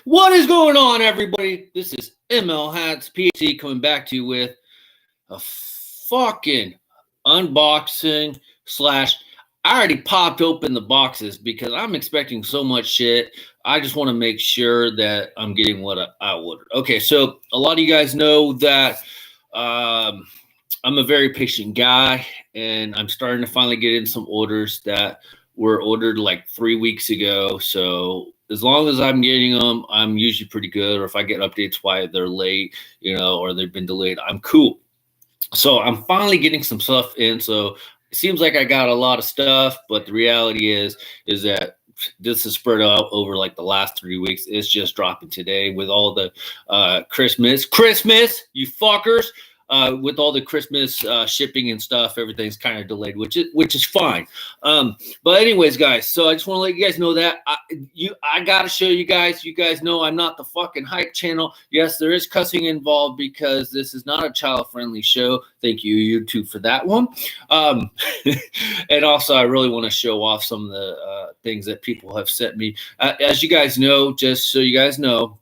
What is going on, everybody? This is ML Hats PhD coming back to you with a fucking unboxing slash. I already popped open the boxes because I'm expecting so much shit. I just want to make sure that I'm getting what I ordered. Okay, so a lot of you guys know that I'm a very patient guy, and I'm starting to finally get in some orders that were ordered like 3 weeks ago. So as long as I'm getting them, I'm usually pretty good. Or if I get updates why they're late, or they've been delayed, I'm cool. So I'm finally getting some stuff in. So it seems like I got a lot of stuff, but the reality is that this is spread out over like the last 3 weeks. It's just dropping today with all the Christmas, you fuckers. With all the Christmas shipping and stuff, everything's kind of delayed, which is fine. But anyways, guys, so I just want to let you guys know that I gotta show you guys. You guys know I'm not the fucking hype channel. Yes, there is cussing involved because this is not a child-friendly show. Thank you, YouTube, for that one. And also, I really want to show off some of the things that people have sent me. As you guys know, just so you guys know,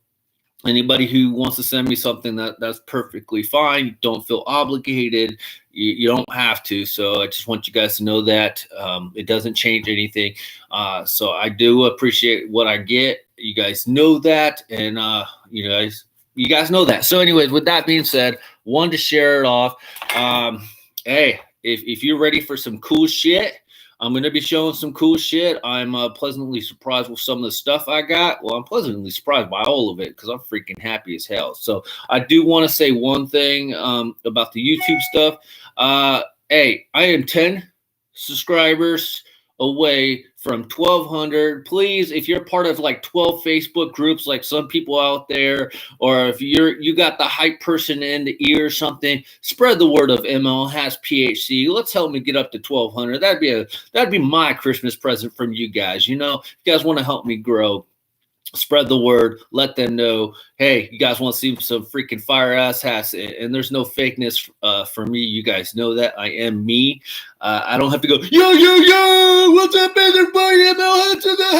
anybody who wants to send me something, that's perfectly fine. Don't feel obligated. You don't have to. So I just want you guys to know that it doesn't change anything. So I do appreciate what I get. You guys know that, and you guys know that. So anyways, with that being said, wanted to share it off. Hey, if you're ready for some cool shit, I'm going to be showing some cool shit. I'm pleasantly surprised with some of the stuff I got. Well, I'm pleasantly surprised by all of it because I'm freaking happy as hell. So I do want to say one thing about the YouTube stuff. Hey, I am 10 subscribers away from 1,200. Please, if you're part of like 12 Facebook groups, like some people out there, or if you got the hype person in the ear or something, spread the word of ML Has PhD. Let's help me get up to 1,200. That'd be my Christmas present from you guys. If you guys want to help me grow, spread the word. Let them know, hey, you guys want to see some freaking fire ass hats, and there's no fakeness for me. You guys know that I am me. I don't have to go, yo, what's up, everybody? ML Hats in the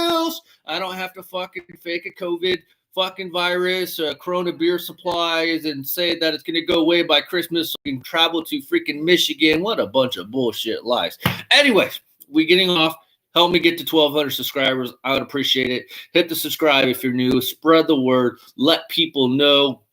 house. I don't have to fucking fake a COVID fucking virus, Corona beer supplies, and say that it's going to go away by Christmas so we can travel to freaking Michigan. What a bunch of bullshit lies. Anyways, we're getting off. Help me get to 1,200 subscribers. I would appreciate it. Hit the subscribe if you're new. Spread the word. Let people know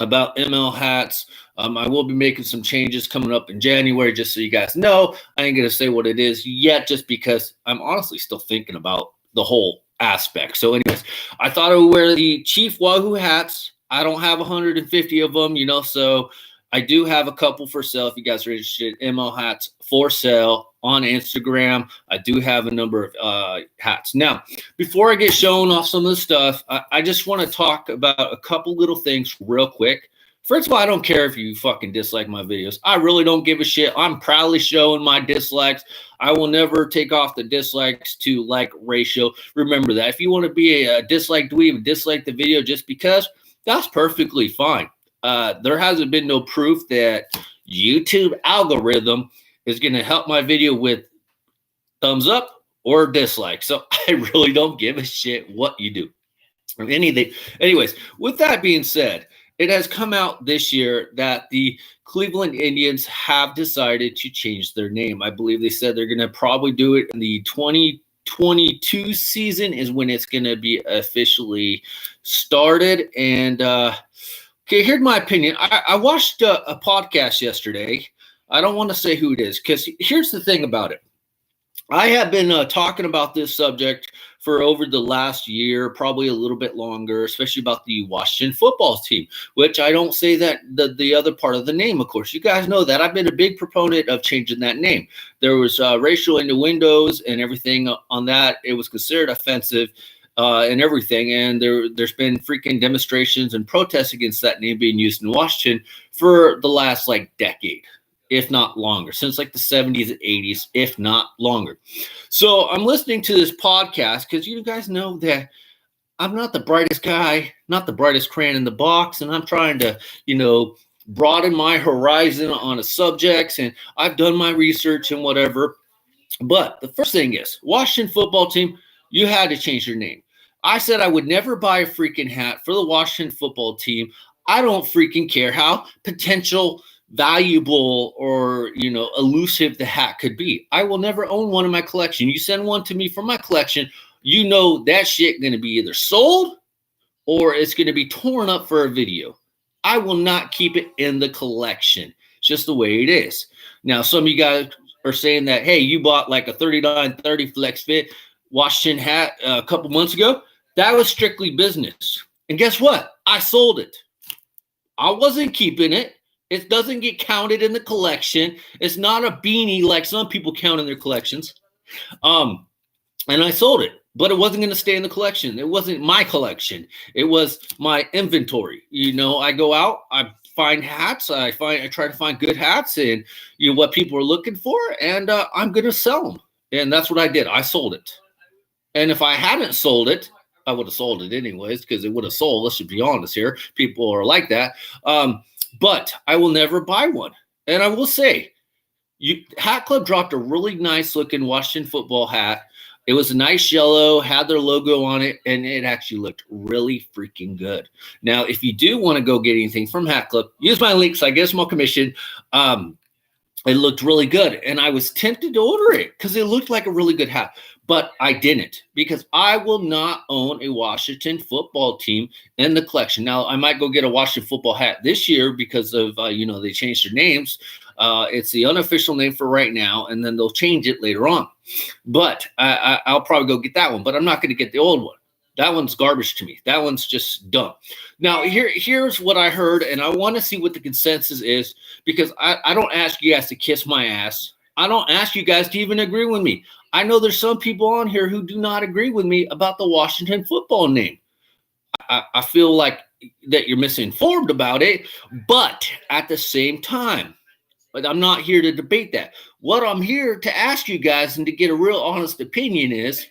about ML Hats. I will be making some changes coming up in January, just so you guys know. I ain't going to say what it is yet, just because I'm honestly still thinking about the whole aspect. So anyways, I thought I would wear the Chief Wahoo hats. I don't have 150 of them, so I do have a couple for sale. If you guys are interested, ML Hats for sale on Instagram. I do have a number of hats. Now, before I get showing off some of the stuff, I just want to talk about a couple little things real quick. First of all, I don't care if you fucking dislike my videos. I really don't give a shit. I'm proudly showing my dislikes. I will never take off the dislikes to like ratio. Remember that. If you want to be a dislike dweeb, dislike the video just because, that's perfectly fine. There hasn't been no proof that YouTube algorithm is going to help my video with thumbs up or dislike. So I really don't give a shit what you do or anything. Anyways, with that being said, it has come out this year that the Cleveland Indians have decided to change their name. I believe they said they're going to probably do it in the 2022 season is when it's going to be officially started. And okay, here's my opinion. I watched a podcast yesterday. I don't want to say who it is because here's the thing about it. I have been talking about this subject for over the last year, probably a little bit longer, especially about the Washington football team, which I don't say that the other part of the name, of course. You guys know that. I've been a big proponent of changing that name. There was racial innuendos and everything on that. It was considered offensive and everything. And there's been freaking demonstrations and protests against that name being used in Washington for the last decade, if not longer, since the 70s and 80s, if not longer. So I'm listening to this podcast because you guys know that I'm not the brightest guy, not the brightest crayon in the box, and I'm trying to, broaden my horizon on the subjects, and I've done my research and whatever. But the first thing is, Washington football team, you had to change your name. I said I would never buy a freaking hat for the Washington football team. I don't freaking care how potential valuable or, elusive the hat could be. I will never own one in my collection. You send one to me from my collection, that shit going to be either sold or it's going to be torn up for a video. I will not keep it in the collection. It's just the way it is. Now, some of you guys are saying that, hey, you bought like a 3930 Flex Fit Washington hat a couple months ago. That was strictly business. And guess what? I sold it. I wasn't keeping it. It doesn't get counted in the collection. It's not a beanie like some people count in their collections. And I sold it, but it wasn't going to stay in the collection. It wasn't my collection. It was my inventory. I go out, I find hats. I try to find good hats and what people are looking for, and I'm going to sell them. And that's what I did. I sold it. And if I hadn't sold it, I would have sold it anyways because it would have sold. Let's just be honest here. People are like that. But I will never buy one. And I will say, Hat Club dropped a really nice looking Washington football hat. It was a nice yellow, had their logo on it, and it actually looked really freaking good. Now, if you do want to go get anything from Hat Club, use my links. I get a small commission. It looked really good, and I was tempted to order it because it looked like a really good hat, but I didn't because I will not own a Washington football team in the collection. Now, I might go get a Washington football hat this year because of, they changed their names. It's the unofficial name for right now, and then they'll change it later on. But I'll probably go get that one, but I'm not going to get the old one. That one's garbage to me. That one's just dumb. Now, here's what I heard, and I want to see what the consensus is because I don't ask you guys to kiss my ass. I don't ask you guys to even agree with me. I know there's some people on here who do not agree with me about the Washington football name. I feel like that you're misinformed about it, but at the same time, but I'm not here to debate that. What I'm here to ask you guys and to get a real honest opinion is,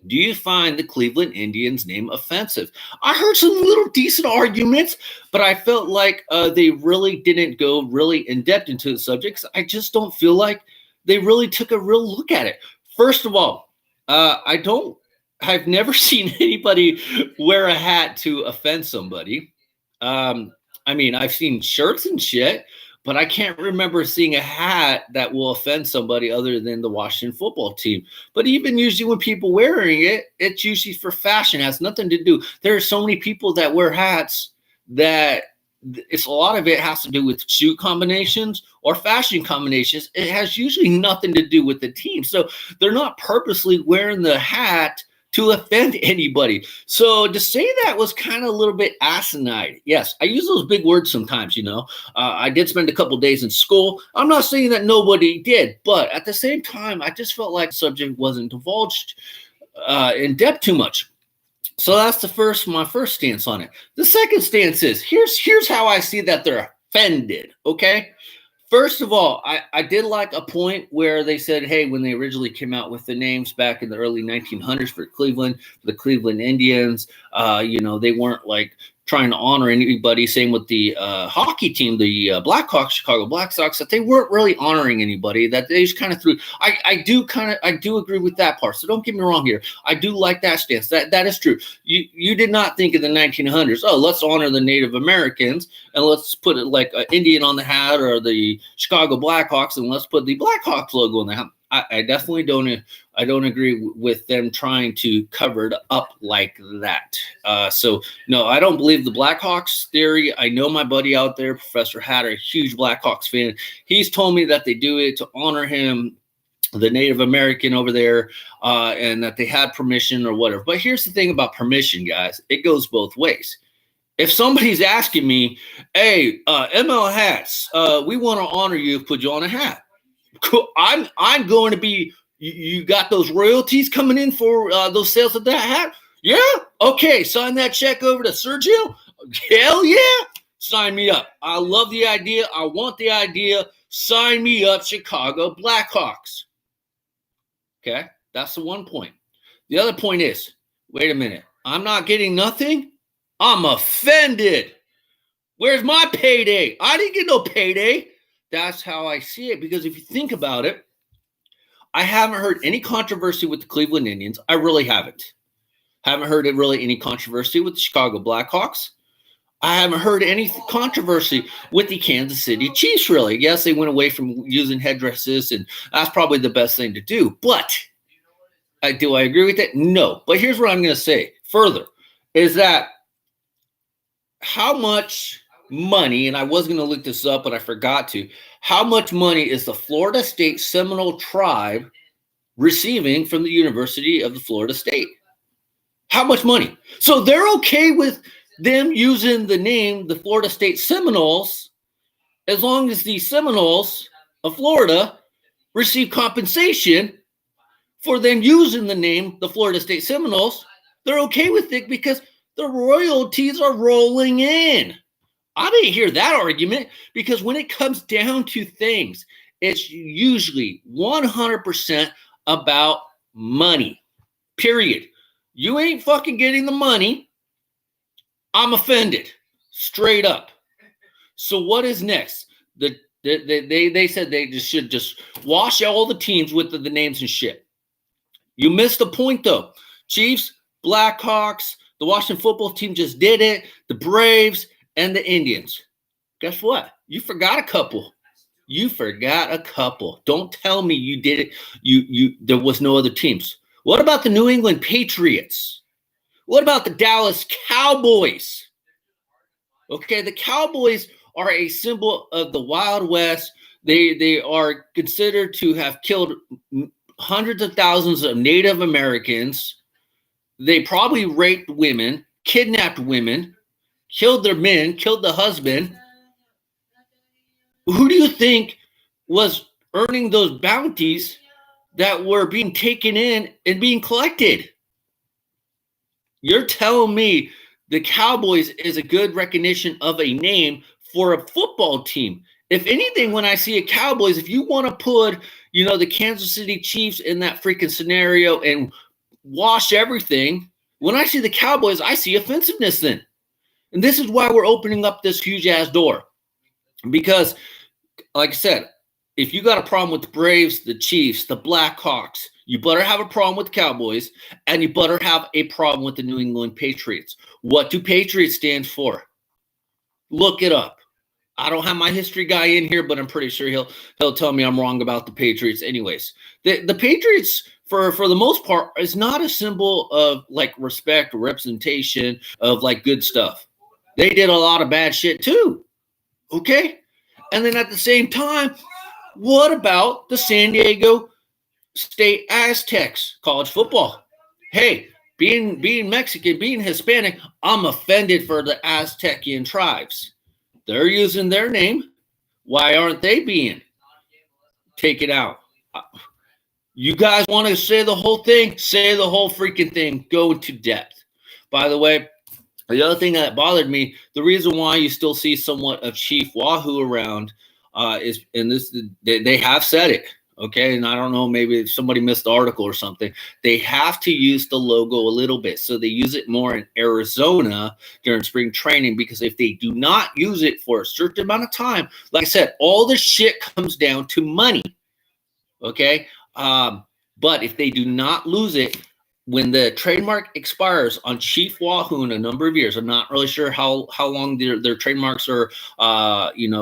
do you find the Cleveland Indians name offensive? I heard some little decent arguments, but I felt like they really didn't go really in depth into the subjects. I just don't feel like they really took a real look at it. First of all, I've never seen anybody wear a hat to offend somebody. I've seen shirts and shit, but I can't remember seeing a hat that will offend somebody other than the Washington football team. But even usually when people wearing it, it's usually for fashion. It has nothing to do. There are so many people that wear hats that a lot of it has to do with shoe combinations or fashion combinations. It has usually nothing to do with the team. So they're not purposely wearing the hat to offend anybody. So to say that was kind of a little bit asinine. Yes, I use those big words sometimes, I did spend a couple days in school. I'm not saying that nobody did, but at the same time, I just felt like the subject wasn't divulged in depth too much. So that's my first stance on it. The second stance is, here's how I see that they're offended, okay? First of all, I did like a point where they said, hey, when they originally came out with the names back in the early 1900s for Cleveland, the Cleveland Indians, they weren't like trying to honor anybody. Same with the hockey team, the Blackhawks, Chicago Black Sox, that they weren't really honoring anybody, that they just kind of threw. I do agree with that part. So don't get me wrong here. I do like that stance. That is true. You did not think in the 1900s, oh, let's honor the Native Americans and let's put it like an Indian on the hat or the Chicago Blackhawks and let's put the Blackhawks logo on the hat. I definitely don't agree with them trying to cover it up like that. So no, I don't believe the Blackhawks theory. I know my buddy out there, Professor Hatter, a huge Blackhawks fan. He's told me that they do it to honor him, the Native American over there, and that they had permission or whatever. But here's the thing about permission, guys. It goes both ways. If somebody's asking me, hey, ML Hats, we want to honor you, put you on a hat. Cool. I'm going to be. You got those royalties coming in for those sales of that hat? Yeah. Okay. Sign that check over to Sergio. Hell yeah. Sign me up. I love the idea. I want the idea. Sign me up, Chicago Blackhawks. Okay. That's the one point. The other point is, wait a minute. I'm not getting nothing. I'm offended. Where's my payday? I didn't get no payday. That's how I see it, because if you think about it, I haven't heard any controversy with the Cleveland Indians. I really haven't. Haven't heard really any controversy with the Chicago Blackhawks. I haven't heard any controversy with the Kansas City Chiefs, really. Yes, they went away from using headdresses, and that's probably the best thing to do. But do I agree with it? No. But here's what I'm going to say further, is that how much money, and I was going to look this up, but I forgot to, how much money is the Florida State Seminole tribe receiving from the University of the Florida State? How much money? So they're okay with them using the name the Florida State Seminoles as long as the Seminoles of Florida receive compensation for them using the name the Florida State Seminoles. They're okay with it because the royalties are rolling in. I didn't hear that argument, because when it comes down to things, it's usually 100% about money, period. You ain't fucking getting the money, I'm offended, straight up. So what is next? They said they should just wash all the teams with the names and shit. You missed the point, though. Chiefs, Blackhawks, the Washington football team just did it, the Braves, and the Indians. Guess what? You forgot a couple. You forgot a couple. Don't tell me you did it. There was no other teams. What about the New England Patriots? What about the Dallas Cowboys? Okay, the Cowboys are a symbol of the Wild West. They are considered to have killed hundreds of thousands of Native Americans. They probably raped women, kidnapped women, killed their men, killed the husband. Who do you think was earning those bounties that were being taken in and being collected? You're telling me the Cowboys is a good recognition of a name for a football team. If anything, when I see a Cowboys, if you want to put, the Kansas City Chiefs in that freaking scenario and wash everything, when I see the Cowboys, I see offensiveness then. And this is why we're opening up this huge-ass door. Because, like I said, if you got a problem with the Braves, the Chiefs, the Blackhawks, you better have a problem with the Cowboys, and you better have a problem with the New England Patriots. What do Patriots stand for? Look it up. I don't have my history guy in here, but I'm pretty sure he'll tell me I'm wrong about the Patriots. Anyways, the Patriots, for the most part, is not a symbol of like respect or representation of like good stuff. They did a lot of bad shit too. Okay? And then at the same time, what about the San Diego State Aztecs college football? Hey, being Mexican, being Hispanic, I'm offended for the Aztecian tribes. They're using their name. Why aren't they being taken out? You guys want to say the whole thing? Say the whole freaking thing. Go into depth. By the way, the other thing that bothered me, the reason why you still see somewhat of Chief Wahoo around is, and this they have said it, okay? And I don't know, maybe somebody missed the article or something. They have to use the logo a little bit. So they use it more in Arizona during spring training, because if they do not use it for a certain amount of time, like I said, all this shit comes down to money, okay? But if they do not lose it, when the trademark expires on Chief Wahoo in a number of years, I'm not really sure how long their trademarks are,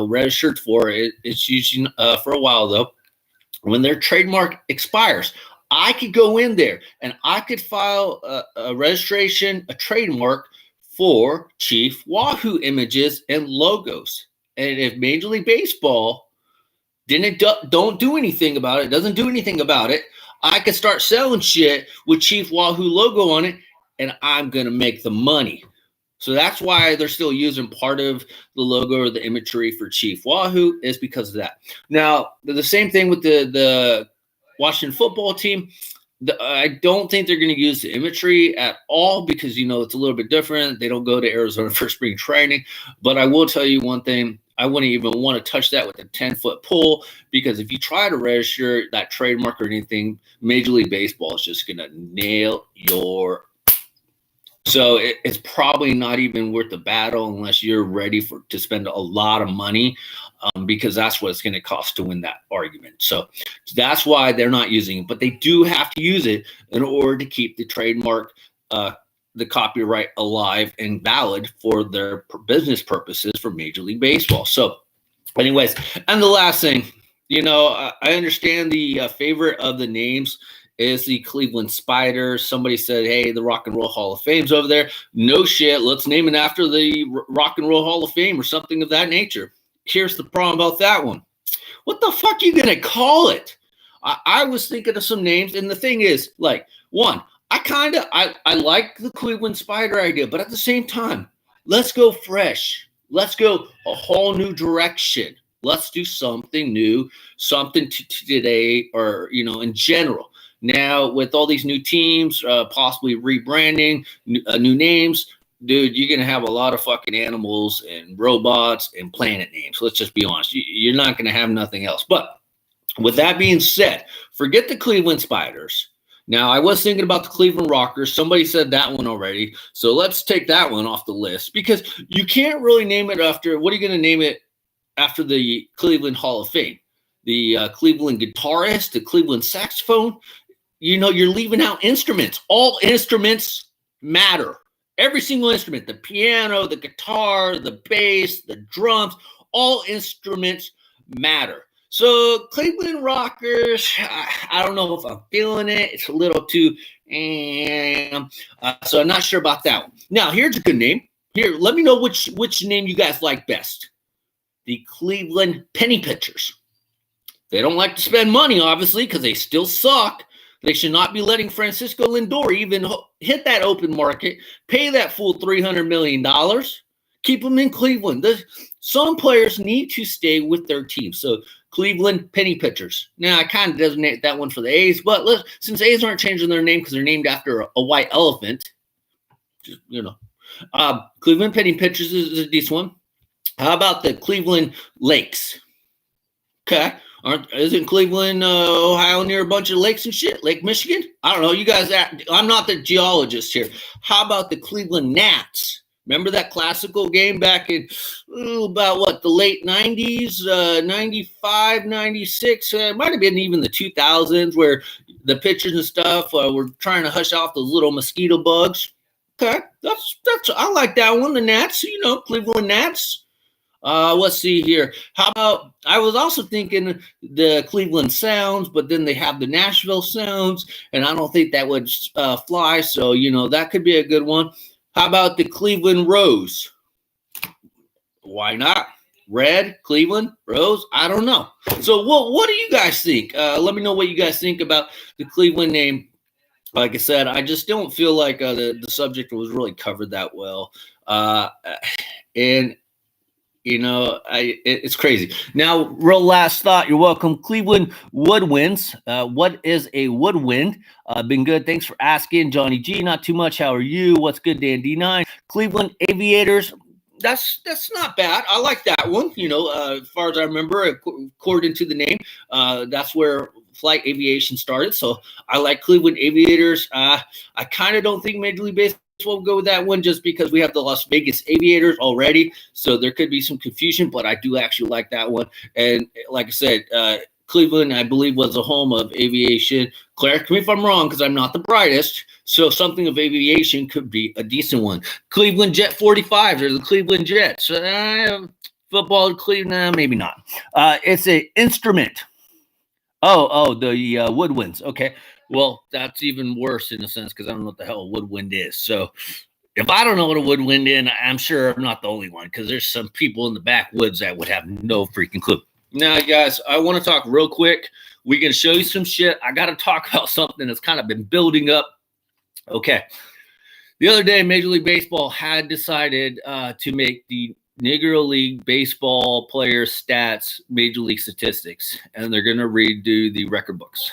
registered for. It's usually for a while, though. When their trademark expires, I could go in there and I could file a registration, a trademark for Chief Wahoo images and logos. And if Major League Baseball don't do anything about it, doesn't do anything about it, I could start selling shit with Chief Wahoo logo on it, and I'm going to make the money. So that's why they're still using part of the logo or the imagery for Chief Wahoo, is because of that. Now, the same thing with the Washington football team. I don't think they're going to use the imagery at all, because, it's a little bit different. They don't go to Arizona for spring training. But I will tell you one thing. I wouldn't even want to touch that with a 10-foot pole, because if you try to register that trademark or anything, Major League Baseball is just going to nail your. So it's probably not even worth the battle unless you're ready to spend a lot of money, because that's what it's going to cost to win that argument. So that's why they're not using it, but they do have to use it in order to keep the trademark the copyright alive and valid for their business purposes for Major League Baseball. So anyways, and the last thing, I understand the favorite of the names is the Cleveland Spiders. Somebody said, hey, the Rock and Roll Hall of Fame's over there. No shit. Let's name it after the Rock and Roll Hall of Fame or something of that nature. Here's the problem about that one. What the fuck are you going to call it? I was thinking of some names, and the thing is, like, one, I like the Cleveland Spider idea, but at the same time, let's go fresh. Let's go a whole new direction. Let's do something new, something today, or, in general. Now, with all these new teams, possibly rebranding, new names, dude, you're going to have a lot of fucking animals and robots and planet names. Let's just be honest. You're not going to have nothing else. But with that being said, forget the Cleveland Spiders. Now, I was thinking about the Cleveland Rockers. Somebody said that one already. So let's take that one off the list because you can't really name it after – what are you going to name it after the Cleveland Hall of Fame? The Cleveland guitarist, the Cleveland saxophone? You're leaving out instruments. All instruments matter. Every single instrument, the piano, the guitar, the bass, the drums, all instruments matter. So Cleveland Rockers, I don't know if I'm feeling it. It's a little too, so I'm not sure about that one. Now, here's a good name. Here, let me know which name you guys like best. The Cleveland Penny Pitchers. They don't like to spend money, obviously, because they still suck. They should not be letting Francisco Lindor even hit that open market, pay that full $300 million, keep them in Cleveland. Some players need to stay with their team. So Cleveland Penny Pitchers. Now, I kind of designate that one for the A's, but since A's aren't changing their name because they're named after a white elephant, Cleveland Penny Pitchers is a decent one. How about the Cleveland Lakes? Okay. Isn't Cleveland, Ohio near a bunch of lakes and shit? Lake Michigan? I don't know. You guys, I'm not the geologist here. How about the Cleveland Nats? Remember that classical game back in, the late 90s, 95, 96? It might have been even the 2000s where the pitchers and stuff were trying to hush off those little mosquito bugs. Okay. I like that one. The Nats, Cleveland Nats. Let's see here. How about, I was also thinking the Cleveland Sounds, but then they have the Nashville Sounds, and I don't think that would fly. So, that could be a good one. How about the Cleveland Rose? Why not? Red, Cleveland, Rose? I don't know. So what do you guys think? Let me know what you guys think about the Cleveland name. Like I said, I just don't feel like the subject was really covered that well. It's crazy. Now, real last thought. You're welcome. Cleveland Woodwinds. What is a woodwind? Been good. Thanks for asking. Johnny G, not too much. How are you? What's good, Dan D9? Cleveland Aviators. That's not bad. I like that one. As far as I remember, according to the name, that's where flight aviation started. So I like Cleveland Aviators. I kind of don't think Major League Baseball will go with that one just because we have the Las Vegas Aviators already. So there could be some confusion, but I do actually like that one. And like I said, Cleveland, I believe, was the home of aviation. Correct me if I'm wrong because I'm not the brightest. So something of aviation could be a decent one. Cleveland Jet 45s or the Cleveland Jets. Football, Cleveland, maybe not. It's an instrument. The woodwinds. Okay. Well, that's even worse in a sense because I don't know what the hell a woodwind is. So if I don't know what a woodwind is, I'm sure I'm not the only one because there's some people in the backwoods that would have no freaking clue. Now, guys, I want to talk real quick. We're going to show you some shit. I got to talk about something that's kind of been building up. Okay. The other day, Major League Baseball had decided to make the Negro League Baseball players' stats Major League statistics, and they're going to redo the record books.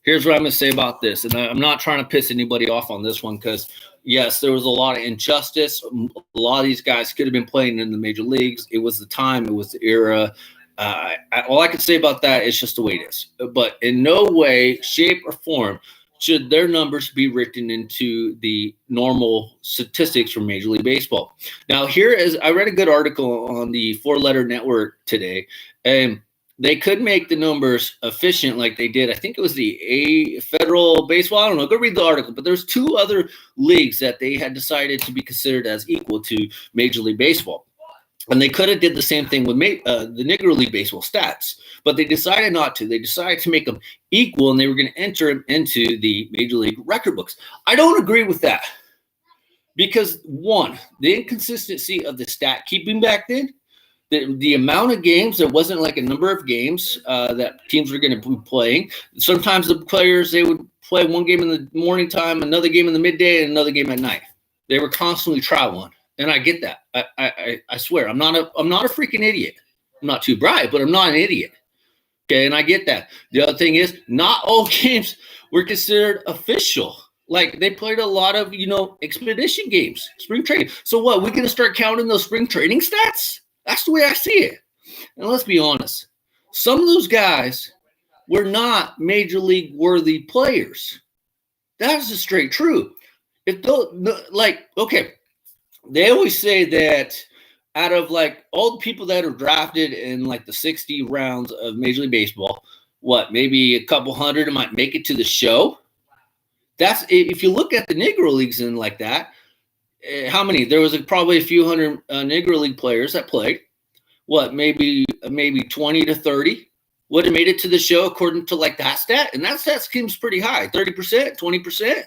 Here's what I'm going to say about this, and I'm not trying to piss anybody off on this one because, yes, there was a lot of injustice. A lot of these guys could have been playing in the major leagues. It was the time. It was the era. All I can say about that is just the way it is. But in no way, shape, or form should their numbers be written into the normal statistics for Major League Baseball. Now, I read a good article on the Four Letter Network today, and they could make the numbers efficient like they did. I think it was the federal baseball. I don't know. Go read the article. But there's two other leagues that they had decided to be considered as equal to Major League Baseball. And they could have did the same thing with the Negro League Baseball stats, but they decided not to. They decided to make them equal, and they were going to enter them into the Major League record books. I don't agree with that because, one, the inconsistency of the stat keeping back then, the amount of games, there wasn't like a number of games that teams were going to be playing. Sometimes the players, they would play one game in the morning time, another game in the midday, and another game at night. They were constantly traveling. And I get that. I swear, I'm not a freaking idiot. I'm not too bright, but I'm not an idiot. Okay, and I get that. The other thing is, not all games were considered official. Like they played a lot of, expedition games, spring training. So what? We're gonna start counting those spring training stats? That's the way I see it. And let's be honest, some of those guys were not major league worthy players. That is the straight truth. They always say that out of like all the people that are drafted in like the 60 rounds of Major League Baseball, maybe a couple hundred might make it to the show. That's if you look at the Negro Leagues and like that, how many? There was probably a few hundred Negro League players that played. Maybe 20 to 30 would have made it to the show according to like that stat. And that stat seems pretty high, 30%, 20%.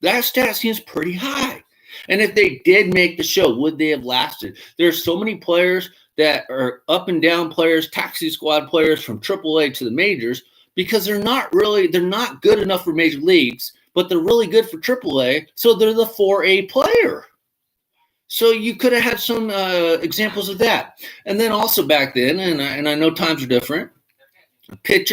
That stat seems pretty high. And if they did make the show, would they have lasted? There's so many players that are up and down players, taxi squad players from AAA to the majors because they're not good enough for major leagues, but they're really good for AAA. So they're the 4A player. So you could have had some examples of that. And then also back then, and I know times are different,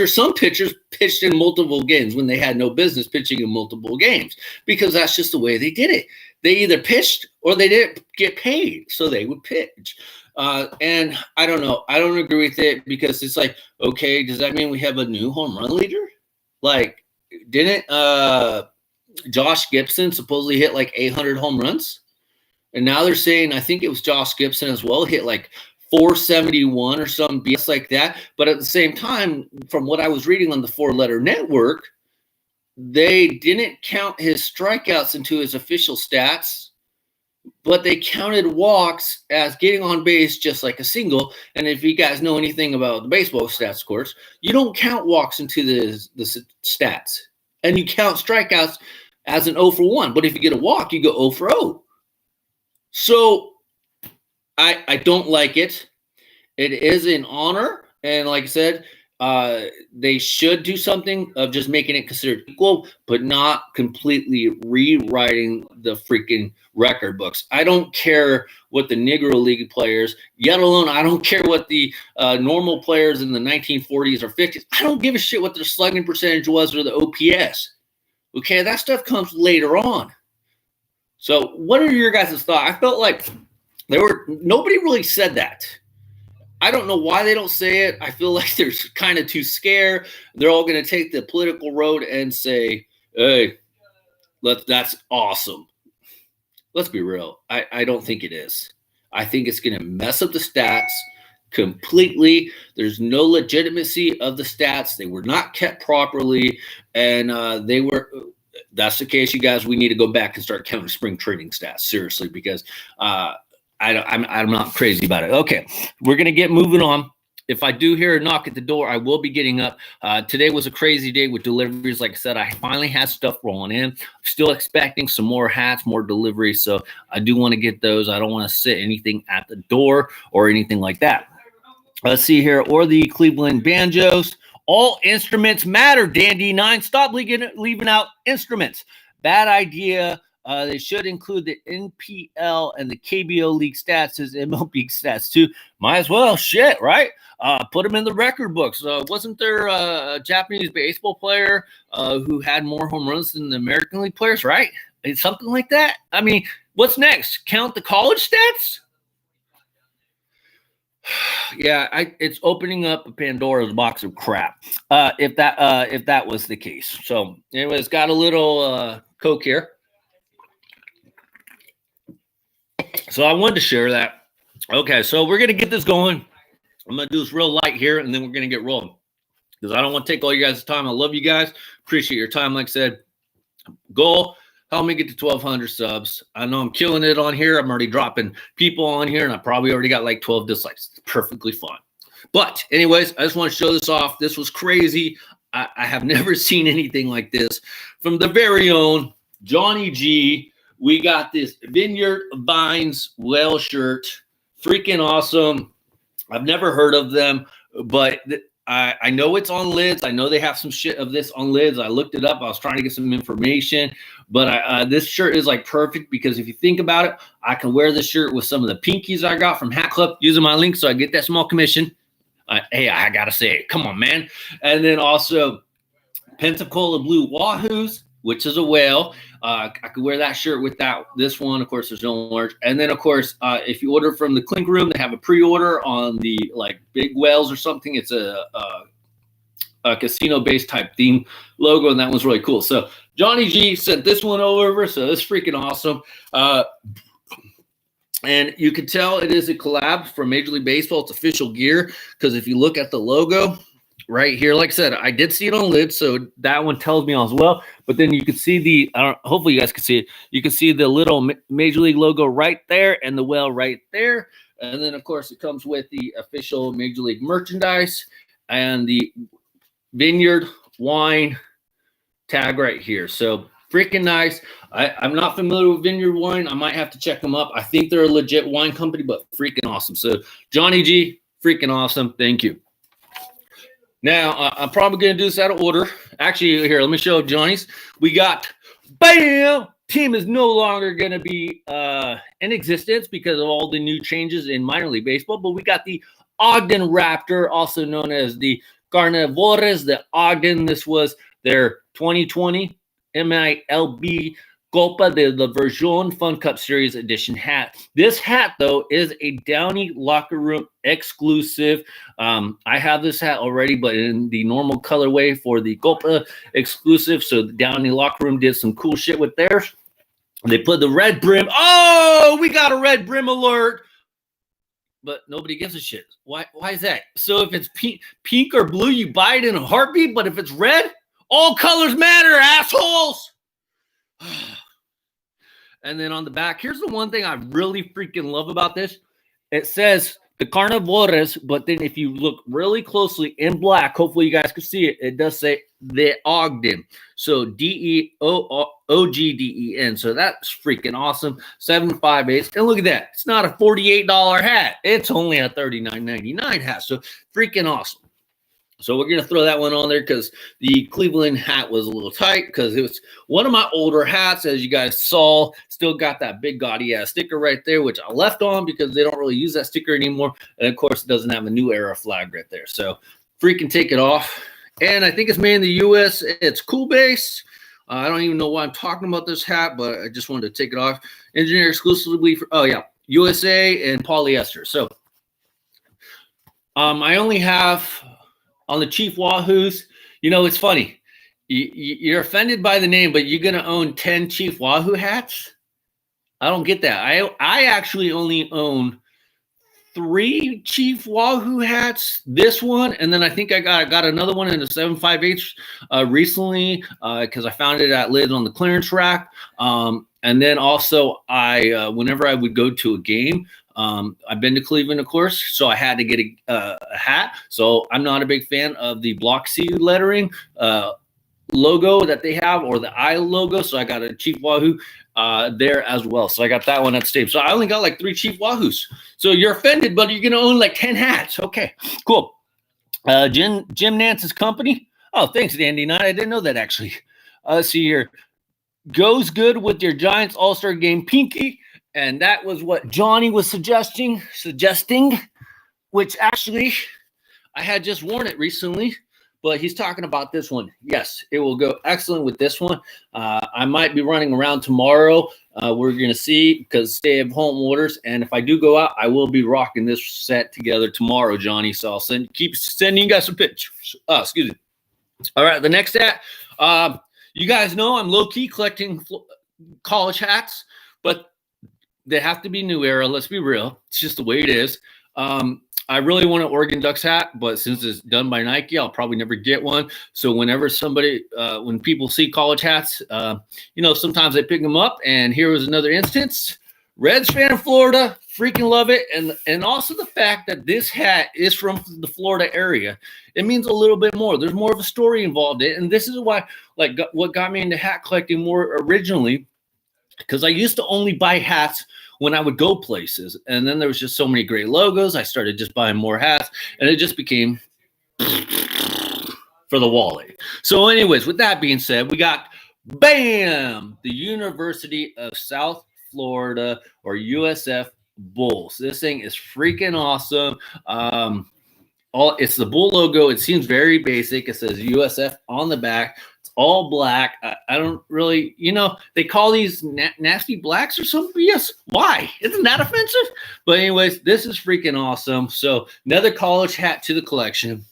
some pitchers pitched in multiple games when they had no business pitching in multiple games because that's just the way they did it. They either pitched or they didn't get paid, so they would pitch. And I don't know. I don't agree with it because it's like, okay, does that mean we have a new home run leader? Like, didn't Josh Gibson supposedly hit like 800 home runs? And now they're saying, I think it was Josh Gibson as well, hit like 471 or some BS like that. But at the same time, from what I was reading on the Four Letter Network, they didn't count his strikeouts into his official stats, but they counted walks as getting on base just like a single. And if you guys know anything about the baseball stats, of course, you don't count walks into the stats. And you count strikeouts as an 0 for 1. But if you get a walk, you go 0 for 0. So I don't like it. It is an honor. And like I said, they should do something of just making it considered equal, but not completely rewriting the freaking record books. I don't care what the Negro League players, yet alone I don't care what the normal players in the 1940s or 50s. I don't give a shit what their slugging percentage was or the OPS. Okay, that stuff comes later on. So what are your guys' thoughts? I felt like nobody really said that. I don't know why they don't say it. I feel like they're kind of too scared. They're all going to take the political road and say, hey, that's awesome. Let's be real. I don't think it is. I think it's going to mess up the stats completely. There's no legitimacy of the stats. They were not kept properly. And that's the case, you guys. We need to go back and start counting spring training stats, seriously, because I'm not crazy about it. Okay, we're going to get moving on. If I do hear a knock at the door, I will be getting up. Today was a crazy day with deliveries. Like I said, I finally had stuff rolling in. I'm still expecting some more hats, more deliveries, so I do want to get those. I don't want to sit anything at the door or anything like that. Let's see here. Or the Cleveland Banjos. All instruments matter, Dandy 9. Stop leaving out instruments. Bad idea. They should include the NPL and the KBO League stats as MLB stats too. Might as well. Shit, right? Put them in the record books. Wasn't there a Japanese baseball player who had more home runs than the American League players, right? It's something like that. I mean, what's next? Count the college stats? Yeah, it's opening up a Pandora's box of crap. If that was the case. So, anyways, got a little Coke here. So I wanted to share that. Okay, so we're gonna get this going. I'm going to do this real light here, and then we're going to get rolling because I don't want to take all you guys' time. I love you guys. Appreciate your time. Like I said, goal, help me get to 1,200 subs. I know I'm killing it on here. I'm already dropping people on here, and I probably already got like 12 dislikes. It's perfectly fine. But anyways, I just want to show this off. This was crazy. I have never seen anything like this. From the very own Johnny G, we got this Vineyard Vines whale shirt. Freaking awesome. I've never heard of them, but I know it's on lids. I know they have some shit of this on lids. I looked it up. I was trying to get some information, but this shirt is like perfect because if you think about it, I can wear this shirt with some of the pinkies I got from Hat Club using my link so I get that small commission. Hey, I got to say it. Come on, man. And then also Pensacola Blue Wahoos, which is a whale. I could wear that shirt with this one. Of course, there's no orange. And then, of course, if you order from the Clink Room, they have a pre-order on the like big whales or something. It's a casino-based type theme logo, and that one's really cool. So Johnny G sent this one over, so it's freaking awesome. And you can tell it is a collab from Major League Baseball. It's official gear because if you look at the logo right here, like I said, I did see it on lid, so that one tells me as well. But then you can see hopefully you guys can see it. You can see the little Major League logo right there and the whale right there. And then, of course, it comes with the official Major League merchandise and the Vineyard Wine tag right here. So freaking nice. I'm not familiar with Vineyard Wine. I might have to check them up. I think they're a legit wine company, but freaking awesome. So Johnny G, freaking awesome. Thank you. Now, I'm probably going to do this out of order. Actually, here, let me show Johnny's. We got, bam! Team is no longer going to be in existence because of all the new changes in minor league baseball, but we got the Ogden Raptor, also known as the Carnivores de Ogden. This was their 2020 MILB Copa de la Version Fun Cup Series Edition hat. This hat, though, is a Downey locker room exclusive. I have this hat already, but in the normal colorway for the Copa exclusive. So the Downey locker room did some cool shit with theirs. They put the red brim. Oh, we got a red brim alert. But nobody gives a shit. Why is that? So if it's pink or blue, you buy it in a heartbeat. But if it's red, all colors matter, assholes. And then on the back, here's the one thing I really freaking love about this. It says the Carnivores, but then if you look really closely in black, hopefully you guys can see it, it does say the Ogden. So DEOGDEN. So that's freaking awesome. 758. And look at that. It's not a $48 hat. It's only a $39.99 hat. So freaking awesome. So we're going to throw that one on there because the Cleveland hat was a little tight because it was one of my older hats, as you guys saw. Still got that big gaudy ass sticker right there, which I left on because they don't really use that sticker anymore. And, of course, it doesn't have a new era flag right there. So freaking take it off. And I think it's made in the U.S. It's Cool Base. I don't even know why I'm talking about this hat, but I just wanted to take it off. Engineered exclusively for, USA and polyester. So I only have... On the Chief Wahoos, you know, it's funny. You're offended by the name, but you're going to own 10 Chief Wahoo hats? I don't get that. I actually only own 3 Chief Wahoo hats. This one, and then I think I got another one in the 758 recently because I found it at Lids on the clearance rack. And then also, whenever I would go to a game, I've been to Cleveland, of course, so I had to get a hat. So I'm not a big fan of the Block C lettering logo that they have or the I logo. So I got a Chief Wahoo there as well. So I got that one at Staples. So I only got like 3 Chief Wahoos. So you're offended, but you're going to own like 10 hats. Okay, cool. Jim Nance's company. Oh, thanks, Andy. I didn't know that actually. Let's see here. Goes good with your Giants All-Star Game pinky. And that was what Johnny was suggesting, which actually I had just worn it recently, but he's talking about this one. Yes, it will go excellent with this one. I might be running around tomorrow. We're going to see because stay-at-home orders. And if I do go out, I will be rocking this set together tomorrow, Johnny. So I'll keep sending you guys some pictures. Excuse me. All right, the next hat. You guys know I'm low-key collecting college hats, but they have to be new era. Let's be real. It's just the way it is. I really want an Oregon Ducks hat, but since it's done by Nike, I'll probably never get one. So whenever when people see college hats, sometimes they pick them up. And here was another instance. Reds fan in Florida, freaking love it. And also the fact that this hat is from the Florida area, it means a little bit more. There's more of a story involved in it. And this is why, what got me into hat collecting more originally, because I used to only buy hats when I would go places. And then there was just so many great logos. I started just buying more hats, and it just became for the wallet. So anyways, with that being said, we got, bam, the University of South Florida, or USF Bulls. This thing is freaking awesome. It's the Bull logo. It seems very basic. It says USF on the back. It's all black. I don't really, they call these nasty blacks or something. Yes. Why? Isn't that offensive? But anyways, this is freaking awesome. So another college hat to the collection.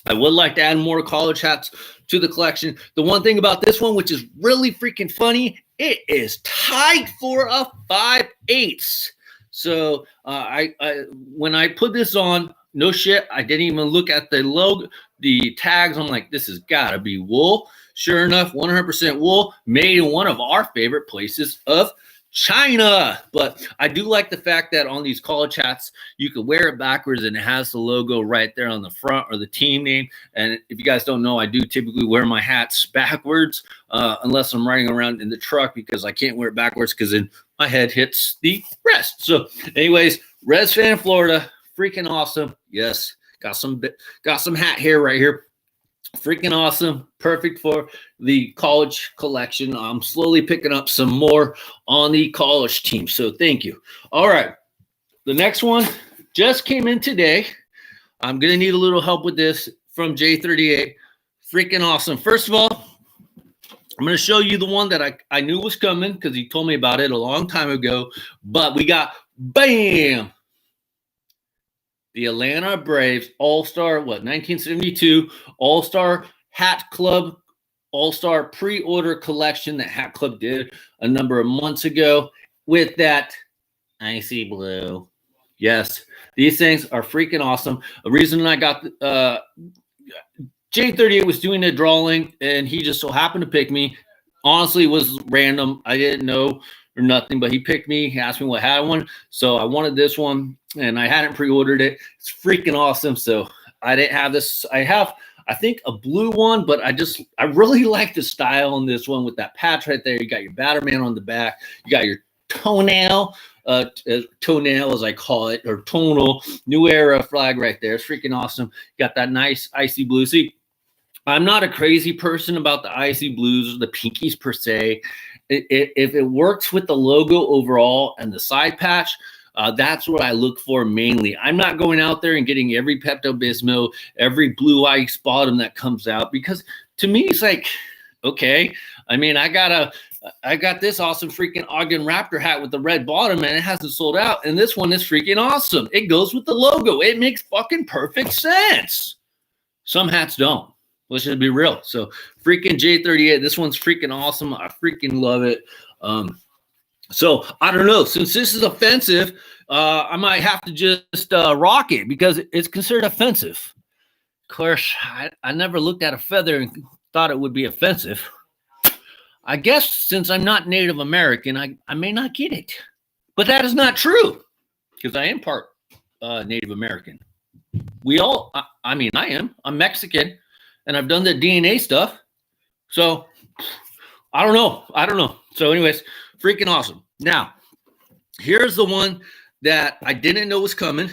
I would like to add more college hats to the collection. The one thing about this one, which is really freaking funny, it is tight for a 5/8. So when I put this on, no shit, I didn't even look at the logo, the tags. I'm like, this has got to be wool. Sure enough, 100% wool, made in one of our favorite places of China. But I do like the fact that on these college hats, you can wear it backwards and it has the logo right there on the front, or the team name. And if you guys don't know, I do typically wear my hats backwards unless I'm riding around in the truck, because I can't wear it backwards because then my head hits the rest. So anyways, Reds fan in Florida, freaking awesome. Yes, got some hat hair right here. Freaking awesome. Perfect for the college collection. I'm slowly picking up some more on the college team. So thank you. All right. The next one just came in today. I'm going to need a little help with this from J38. Freaking awesome. First of all, I'm going to show you the one that I knew was coming because he told me about it a long time ago. But we got, bam, the Atlanta Braves All-Star, 1972 All-Star Hat Club All-Star pre-order collection that Hat Club did a number of months ago with that icy blue. Yes, these things are freaking awesome. The reason I got J38 was doing a drawing, and he just so happened to pick me. Honestly, it was random. I didn't know or nothing, but he picked me. He asked me what hat I wanted. So I wanted this one, and I hadn't pre-ordered it. It's freaking awesome. So I didn't have this. I have, I think, a blue one, but I really like the style on this one with that patch right there. You got your Batterman on the back. You got your toenail as I call it, or tonal new era flag right there. It's freaking awesome. You got that nice icy blue. See, I'm not a crazy person about the icy blues or the pinkies per se. If it works with the logo overall and the side patch, that's what I look for mainly. I'm not going out there and getting every Pepto-Bismol, every blue ice bottom that comes out, because to me it's like, okay, I mean, I got this awesome freaking Ogden Raptor hat with the red bottom, and it hasn't sold out. And this one is freaking awesome. It goes with the logo. It makes fucking perfect sense. Some hats don't. Let's just be real. So freaking J38, this one's freaking awesome. I freaking love it. So I don't know. Since this is offensive, I might have to just rock it because it's considered offensive. Of course, I never looked at a feather and thought it would be offensive. I guess since I'm not Native American, I may not get it. But that is not true, because I am part Native American. I am. I'm Mexican, and I've done the DNA stuff. So I don't know. So anyways, freaking awesome. Now, here's the one that I didn't know was coming.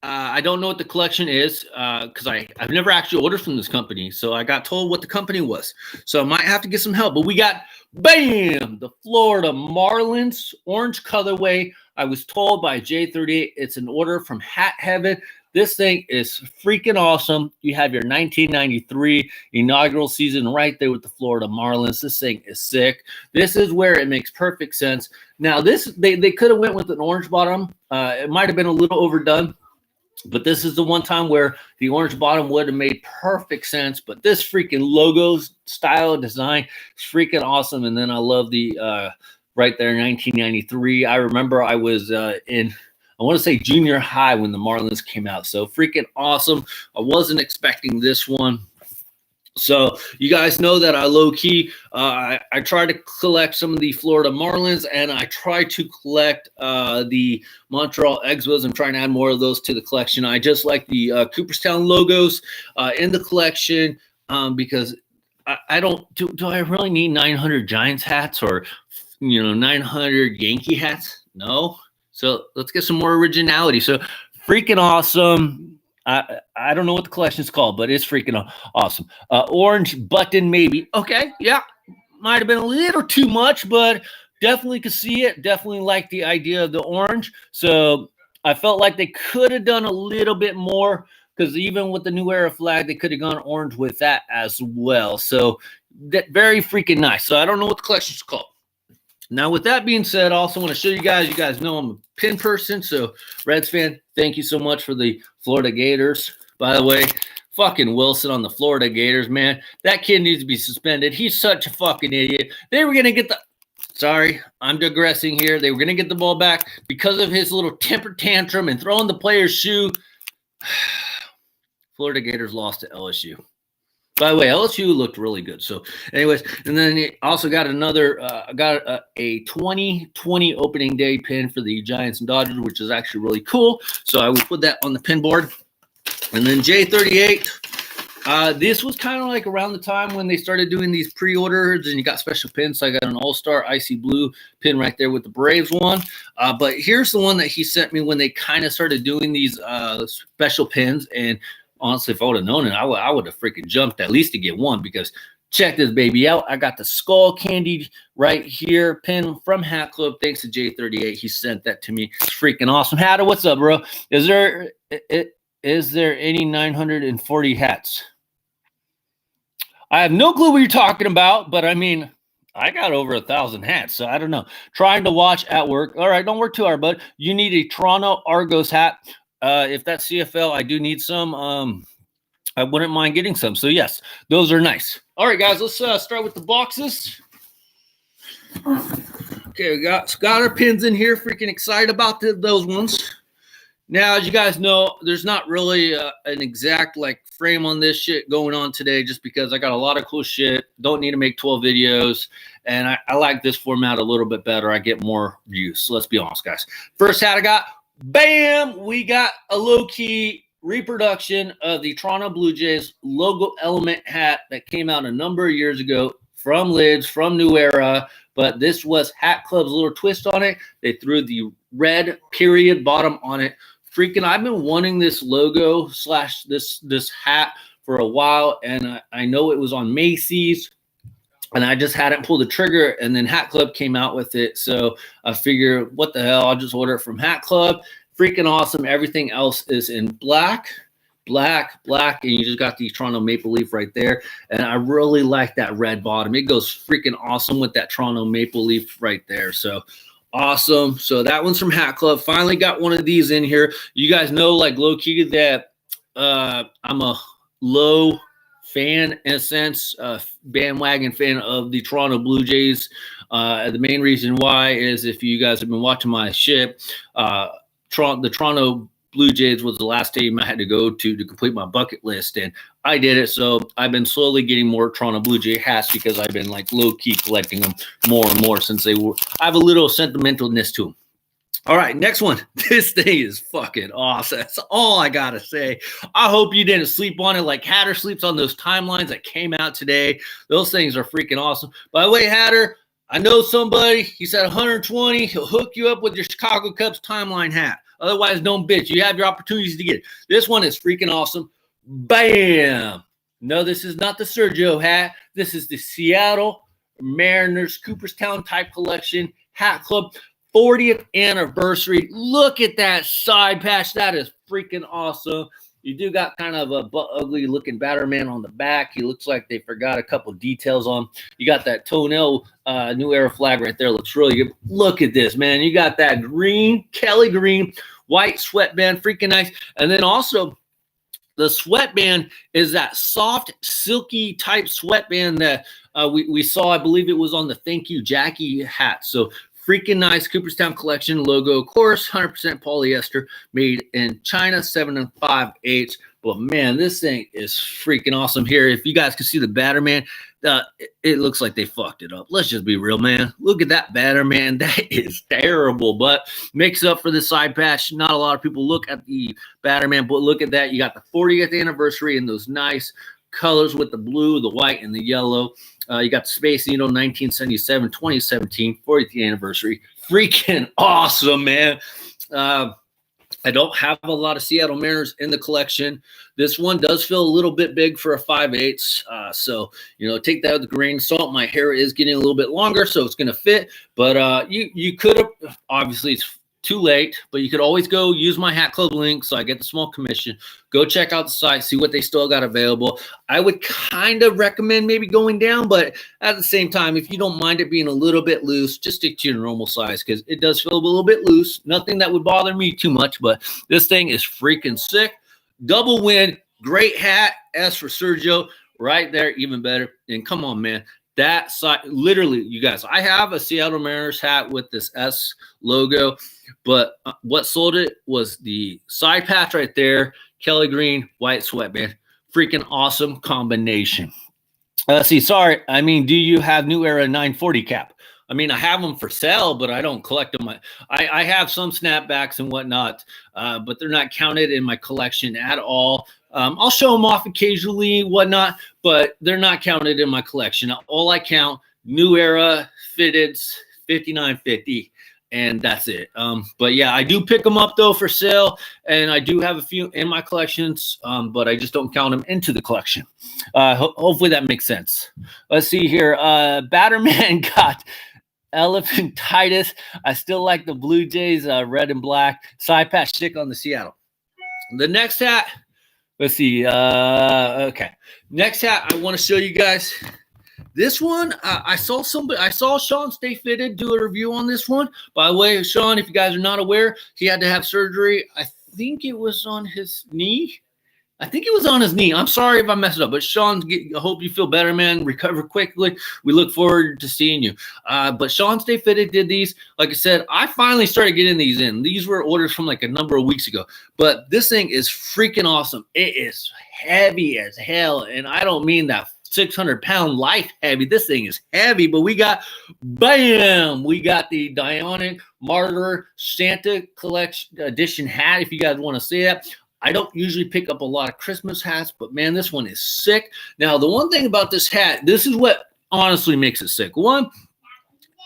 I don't know what the collection is because I've never actually ordered from this company. So I got told what the company was. So I might have to get some help. But we got, bam, the Florida Marlins orange colorway. I was told by J38 it's an order from Hat Heaven. This thing is freaking awesome. You have your 1993 inaugural season right there with the Florida Marlins. This thing is sick. This is where it makes perfect sense. Now, this they could have went with an orange bottom. It might have been a little overdone. But this is the one time where the orange bottom would have made perfect sense. But this freaking logo style design is freaking awesome. And then I love the right there, 1993. I remember I was in I want to say junior high when the Marlins came out. So freaking awesome. I wasn't expecting this one. So you guys know that I low-key, I try to collect some of the Florida Marlins, and I try to collect the Montreal Expos. I'm trying to add more of those to the collection. I just like the Cooperstown logos in the collection because I don't – do I really need 900 Giants hats or, 900 Yankee hats? No. So let's get some more originality. So freaking awesome. I don't know what the collection is called, but it's freaking awesome. Orange button, maybe. Okay, yeah. Might have been a little too much, but definitely could see it. Definitely like the idea of the orange. So I felt like they could have done a little bit more because even with the New Era flag, they could have gone orange with that as well. So that very freaking nice. So I don't know what the collection is called. Now, with that being said, I also want to show you guys know I'm a pin person. So Reds fan, thank you so much for the Florida Gators. By the way, fucking Wilson on the Florida Gators, man. That kid needs to be suspended. He's such a fucking idiot. They were going to get the – sorry, I'm digressing here. They were going to get the ball back because of his little temper tantrum and throwing the player's shoe. Florida Gators lost to LSU. By the way, LSU looked really good. So, anyways, and then he also got another, a 2020 opening day pin for the Giants and Dodgers, which is actually really cool. So I will put that on the pin board. And then J38. This was kind of like around the time when they started doing these pre-orders and you got special pins. So I got an all-star icy blue pin right there with the Braves one. But here's the one that he sent me when they kind of started doing these special pins. And honestly, if I would have known it, I would have freaking jumped at least to get one because check this baby out. I got the skull candied right here pin from Hat Club. Thanks to J38. He sent that to me. It's freaking awesome. Hatter, what's up, bro? Is there any 940 hats? I have no clue what you're talking about, but I mean, I got over 1,000 hats, so I don't know. Trying to watch at work. All right, don't work too hard, bud. You need a Toronto Argos hat. If that's CFL, I do need some. I wouldn't mind getting some. So, yes, those are nice. All right, guys, let's start with the boxes. Okay, we got our pins in here. Freaking excited about those ones. Now, as you guys know, there's not really an exact frame on this shit going on today just because I got a lot of cool shit. Don't need to make 12 videos. And I like this format a little bit better. I get more views. So let's be honest, guys. First hat I got. Bam! We got a low-key reproduction of the Toronto Blue Jays logo element hat that came out a number of years ago from Lids, from New Era. But this was Hat Club's little twist on it. They threw the red period bottom on it. Freaking, I've been wanting this logo / this hat for a while, and I know it was on Macy's. And I just hadn't pulled the trigger, and then Hat Club came out with it. So I figure, what the hell? I'll just order it from Hat Club. Freaking awesome. Everything else is in black, and you just got the Toronto Maple Leaf right there. And I really like that red bottom. It goes freaking awesome with that Toronto Maple Leaf right there. So awesome. So that one's from Hat Club. Finally got one of these in here. You guys know, low-key, that I'm a low fan, in a sense, bandwagon fan of the Toronto Blue Jays. The main reason why is if you guys have been watching my shit, the Toronto Blue Jays was the last team I had to go to complete my bucket list, and I did it. So I've been slowly getting more Toronto Blue Jay hats because I've been low-key collecting them more and more since I have a little sentimentalness to them. All right, next one. This thing is fucking awesome. That's all I got to say. I hope you didn't sleep on it like Hatter sleeps on those timelines that came out today. Those things are freaking awesome. By the way, Hatter, I know somebody. He said 120. He'll hook you up with your Chicago Cubs timeline hat. Otherwise, don't bitch. You have your opportunities to get it. This one is freaking awesome. Bam. No, this is not the Sergio hat. This is the Seattle Mariners Cooperstown type collection Hat Club. 40th anniversary. Look at that side patch. That is freaking awesome. You do got kind of a ugly looking batter man on the back. He looks like they forgot a couple details on him. You got that toenail New Era flag right there. Looks really good. Look at this, man. You got that green, Kelly green, white sweatband. Freaking nice. And then also the sweatband is that soft, silky type sweatband that we saw. I believe it was on the Thank You Jackie hat. So Freaking nice Cooperstown Collection logo, of course, 100% polyester, made in China, 7 5/8. But man, this thing is freaking awesome here. If you guys can see the batter, man, it looks like they fucked it up. Let's just be real, man. Look at that batter, man. That is terrible, but makes up for the side patch. Not a lot of people look at the batter, man, but look at that. You got the 40th anniversary and those nice colors with the blue, the white, and the yellow. You got the Space Needle 1977, 2017, 40th anniversary. Freaking awesome, man. I don't have a lot of Seattle Mariners in the collection. This one does feel a little bit big for a 5/8. So, take that with a grain of salt. My hair is getting a little bit longer, so it's going to fit. But you could have, obviously, it's too late, but you could always go use my Hat Club link so I get the small commission. Go check out the site, see what they still got available. I would kind of recommend maybe going down, but at the same time, if you don't mind it being a little bit loose, just stick to your normal size because it does feel a little bit loose. Nothing that would bother me too much, but this thing is freaking sick. Double win, great hat. S for Sergio, right there, even better. And come on, man. That side, literally, you guys, I have a Seattle Mariners hat with this S logo, but what sold it was the side patch right there, Kelly green, white sweatband. Freaking awesome combination. Let's see, sorry, do you have New Era 940 cap? I have them for sale, but I don't collect them. I have some snapbacks and whatnot, but they're not counted in my collection at all. I'll show them off occasionally, whatnot, but they're not counted in my collection. All I count, New Era, fitteds, 5950, and that's it. But yeah, I do pick them up though for sale, and I do have a few in my collections, but I just don't count them into the collection. Hopefully that makes sense. Let's see here. Batterman got elephantitis. I still like the Blue Jays, red and black. Side patch stick on the Seattle. The next hat. Let's see. Okay. Next hat I want to show you guys. This one, I saw Sean Stay Fitted do a review on this one. By the way, Sean, if you guys are not aware, he had to have surgery. I think it was on his knee. I'm sorry if I messed it up, but Sean, I hope you feel better, man. Recover quickly. We look forward to seeing you. But Sean Stay Fitted did these. Like I said, I finally started getting these in. These were orders from like a number of weeks ago. But this thing is freaking awesome. It is heavy as hell. And I don't mean that 600-pound life heavy. This thing is heavy, but we got the Dionic Martyr Santa Collection Edition hat, if you guys want to see that. I don't usually pick up a lot of Christmas hats, but man, this one is sick. Now, the one thing about this hat, this is what honestly makes it sick. One,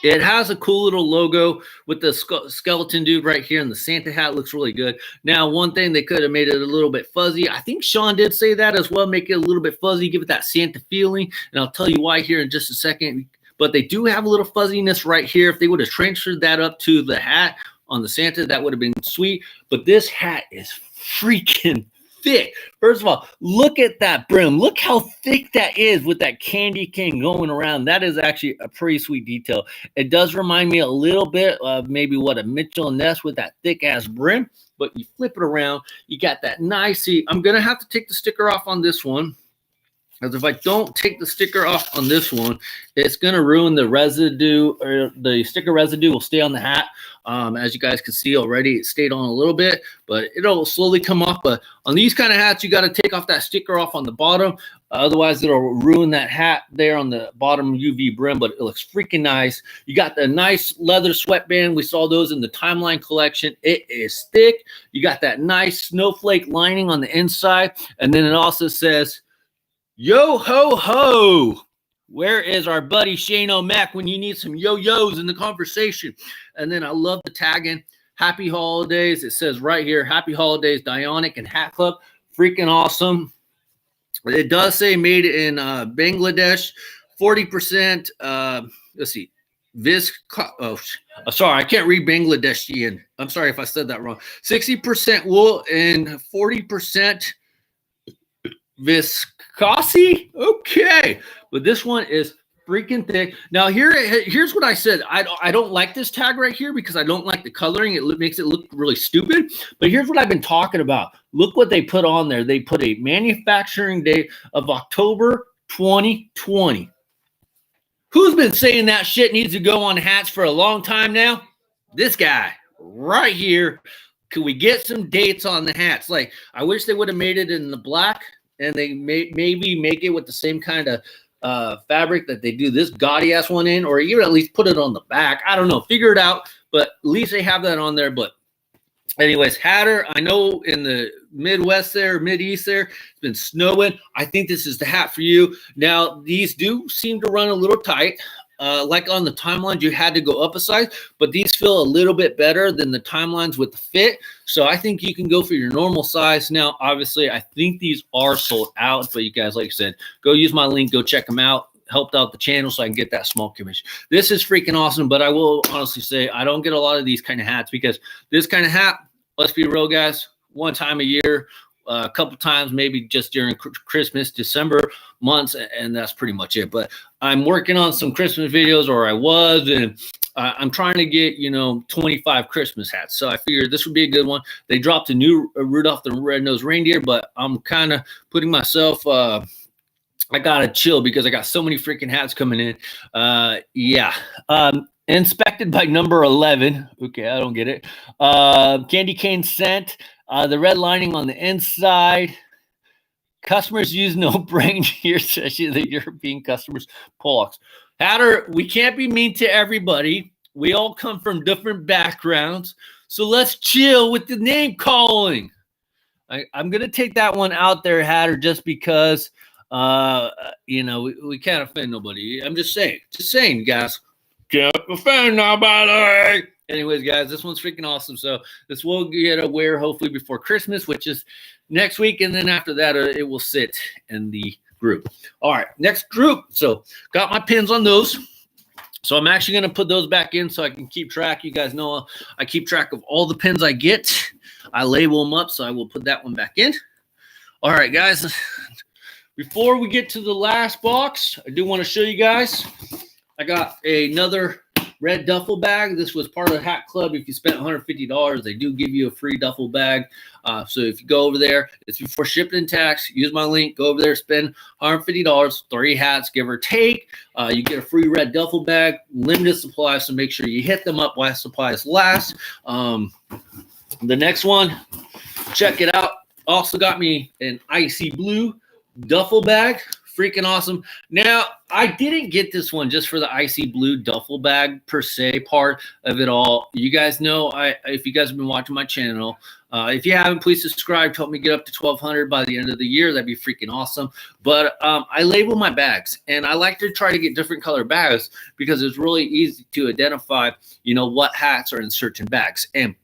it has a cool little logo with the skeleton dude right here, and the Santa hat looks really good. Now, one thing, they could have made it a little bit fuzzy. I think Sean did say that as well, make it a little bit fuzzy, give it that Santa feeling, and I'll tell you why here in just a second. But they do have a little fuzziness right here. If they would have transferred that up to the hat on the Santa, that would have been sweet. But this hat is freaking thick. First of all, look at that brim. Look how thick that is with that candy cane going around. That is actually a pretty sweet detail. It does remind me a little bit of maybe what a Mitchell & Ness with that thick ass brim, but you flip it around, you got that nice. See, I'm gonna have to take the sticker off on this one, because if I don't take the sticker off on this one, it's going to ruin the residue, or the sticker residue will stay on the hat. As you guys can see already, it stayed on a little bit, but it'll slowly come off. But on these kind of hats, you got to take off that sticker off on the bottom. Otherwise, it'll ruin that hat there on the bottom UV brim, but it looks freaking nice. You got the nice leather sweatband. We saw those in the Timeline collection. It is thick. You got that nice snowflake lining on the inside. And then it also says, yo ho ho, where is our buddy Shane O'Mac when you need some yo-yos in the conversation? And then I love the tagging. Happy holidays. It says right here, happy holidays, Dionic and Hat Club. Freaking awesome. It does say made in Bangladesh. 40%. Let's see. Sorry, I can't read Bangladeshi. I'm sorry if I said that wrong. 60% wool and 40% viscosity. Okay, but this one is freaking thick. Now here's what I said. I don't like this tag right here because I don't like the coloring. It makes it look really stupid. But here's what I've been talking about. Look what they put on there. They put a manufacturing date of October 2020. Who's been saying that shit needs to go on hats for a long time now? This guy right here. Could we get some dates on the hats? Like, I wish they would have made it in the black, and they maybe make it with the same kind of fabric that they do this gaudy ass one in, or even at least put it on the back. I don't know. Figure it out. But at least they have that on there. But anyways, Hatter, I know in the Midwest there, Mideast there, it's been snowing. I think this is the hat for you. Now, these do seem to run a little tight. Like on the timelines, you had to go up a size, but these feel a little bit better than the timelines with the fit. So I think you can go for your normal size. Now, obviously, I think these are sold out, but you guys, like I said, go use my link, go check them out. Helped out the channel so I can get that small commission. This is freaking awesome, but I will honestly say I don't get a lot of these kind of hats because this kind of hat, let's be real, guys, one time a year, a couple times, maybe just during Christmas, December months, and that's pretty much it. But I'm working on some Christmas videos, or I was, and I'm trying to get, 25 Christmas hats. So I figured this would be a good one. They dropped a new Rudolph the Red-Nosed Reindeer, but I'm kind of putting myself, I got to chill because I got so many freaking hats coming in. Yeah. Inspected by number 11. Okay, I don't get it. Candy cane scent. The red lining on the inside. Customers use no brain here, especially the European customers. Pollux. Hatter, we can't be mean to everybody. We all come from different backgrounds. So let's chill with the name calling. I'm going to take that one out there, Hatter, just because, we can't offend nobody. I'm just saying, guys. Can't offend nobody. Anyways, guys, this one's freaking awesome. So this will get a wear hopefully before Christmas, which is next week. And then after that, it will sit in the group. All right, next group. So got my pins on those. So I'm actually going to put those back in so I can keep track. You guys know I keep track of all the pins I get. I label them up, so I will put that one back in. All right, guys. Before we get to the last box, I do want to show you guys. I got another red duffel bag. This was part of the Hat Club. If you spent $150, they do give you a free duffel bag. So if you go over there, it's before shipping and tax. Use my link. Go over there, spend $150, 3 hats, give or take. You get a free red duffel bag, limited supply, so make sure you hit them up while supplies last. The next one, check it out. Also got me an icy blue duffel bag. Freaking awesome. Now, I didn't get this one just for the icy blue duffel bag per se part of it all. You guys know, if you guys have been watching my channel, if you haven't, please subscribe. Help me get up to 1,200 by the end of the year. That'd be freaking awesome. But I label my bags, and I like to try to get different color bags because it's really easy to identify, what hats are in certain bags. And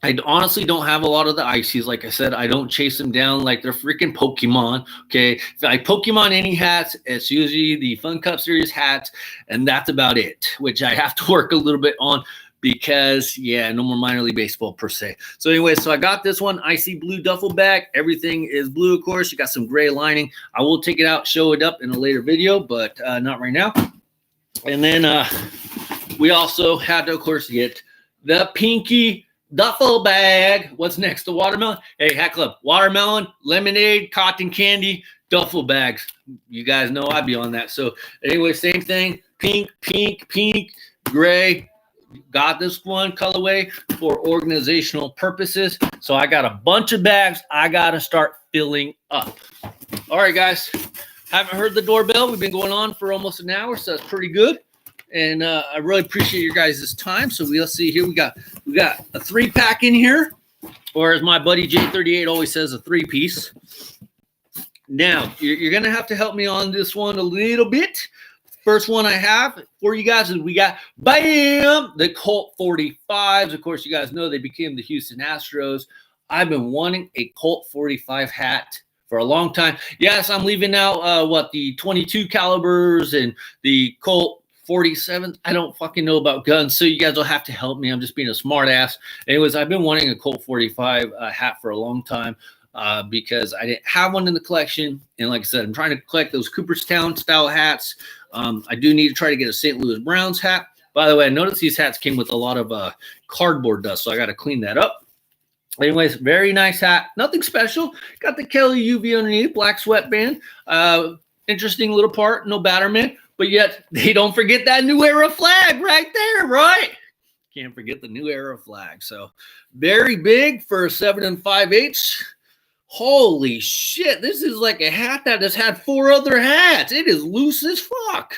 I honestly don't have a lot of the ices. Like I said, I don't chase them down like they're freaking Pokemon. Okay. If I Pokemon any hats, it's usually the Fun Cup Series hats, and that's about it, which I have to work a little bit on because, no more minor league baseball per se. So anyway, so I got this one, icy blue duffel bag. Everything is blue, of course. You got some gray lining. I will take it out, show it up in a later video, but not right now. And then we also had to, of course, get the pinky duffel bag. What's next? The watermelon. Hey, Hat Club. Watermelon, lemonade, cotton candy, duffel bags. You guys know I'd be on that. So anyway, same thing. Pink, gray. Got this one colorway for organizational purposes. So I got a bunch of bags I got to start filling up. All right, guys. Haven't heard the doorbell. We've been going on for almost an hour, so that's pretty good. And I really appreciate your guys' time. So let's see here. We got a 3-pack in here, or as my buddy J38 always says, a 3-piece. Now, you're going to have to help me on this one a little bit. First one I have for you guys is we got, bam, the Colt 45s. Of course, you guys know they became the Houston Astros. I've been wanting a Colt 45 hat for a long time. Yes, I'm leaving out the 22 calibers and the Colt 47. I don't fucking know about guns, so you guys will have to help me. I'm just being a smart ass. Anyways, I've been wanting a Colt 45 hat for a long time because I didn't have one in the collection. And like I said, I'm trying to collect those Cooperstown style hats. I do need to try to get a St. Louis Browns hat. By the way, I noticed these hats came with a lot of cardboard dust, so I got to clean that up. Anyways, very nice hat. Nothing special. Got the Kelly UV underneath, black sweatband. Interesting little part, no batterman. But yet they don't forget that New Era flag right there, right? Can't forget the New Era flag. So very big for 7 5/8. Holy shit. This is like a hat that has had 4 other hats. It is loose as fuck.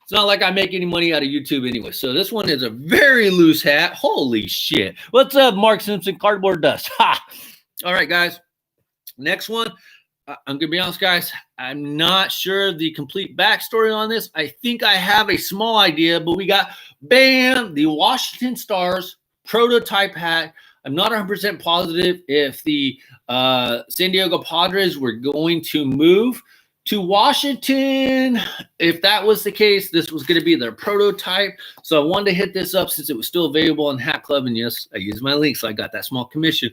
It's not like I make any money out of YouTube anyway. So this one is a very loose hat. Holy shit. What's up, Mark Simpson? Cardboard dust. Ha! All right, guys. Next one. I'm going to be honest, guys. I'm not sure the complete backstory on this. I think I have a small idea, but we got, bam, the Washington Stars prototype hat. I'm not 100% positive if the San Diego Padres were going to move to Washington. If that was the case, this was going to be their prototype. So I wanted to hit this up since it was still available in Hat Club. And yes, I used my link, so I got that small commission.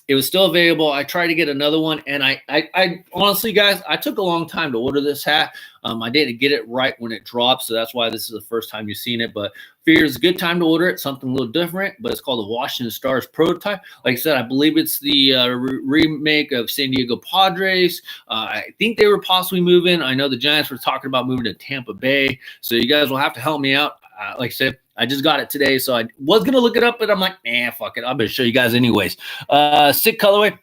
It was still available. I tried to get another one. And I honestly, guys, I took a long time to order this hat. I didn't get it right when it dropped. So that's why this is the first time you've seen it. But figure it's a good time to order it. Something a little different. But it's called the Washington Stars prototype. Like I said, I believe it's the remake of San Diego Padres. I think they were possibly moving. I know the Giants were talking about moving to Tampa Bay. So you guys will have to help me out. Like I said, I just got it today, so I was going to look it up, but I'm like, fuck it. I'm going to show you guys anyways. Sick colorway,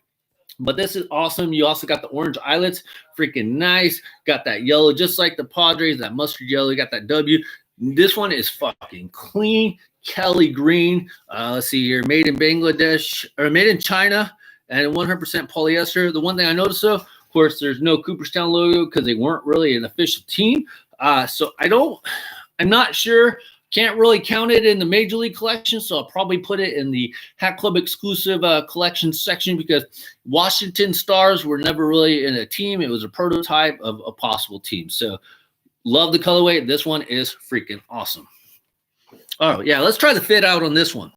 but this is awesome. You also got the orange eyelets. Freaking nice. Got that yellow, just like the Padres, that mustard yellow. You got that W. This one is fucking clean. Kelly green. Let's see here. Made in Bangladesh, or made in China, and 100% polyester. The one thing I noticed, though, of course, there's no Cooperstown logo because they weren't really an official team. So I'm not sure. Can't really count it in the Major League collection, so I'll probably put it in the Hat Club exclusive collection section because Washington Stars were never really in a team. It was a prototype of a possible team. So love the colorway. This one is freaking awesome. Oh, yeah, let's try the fit out on this one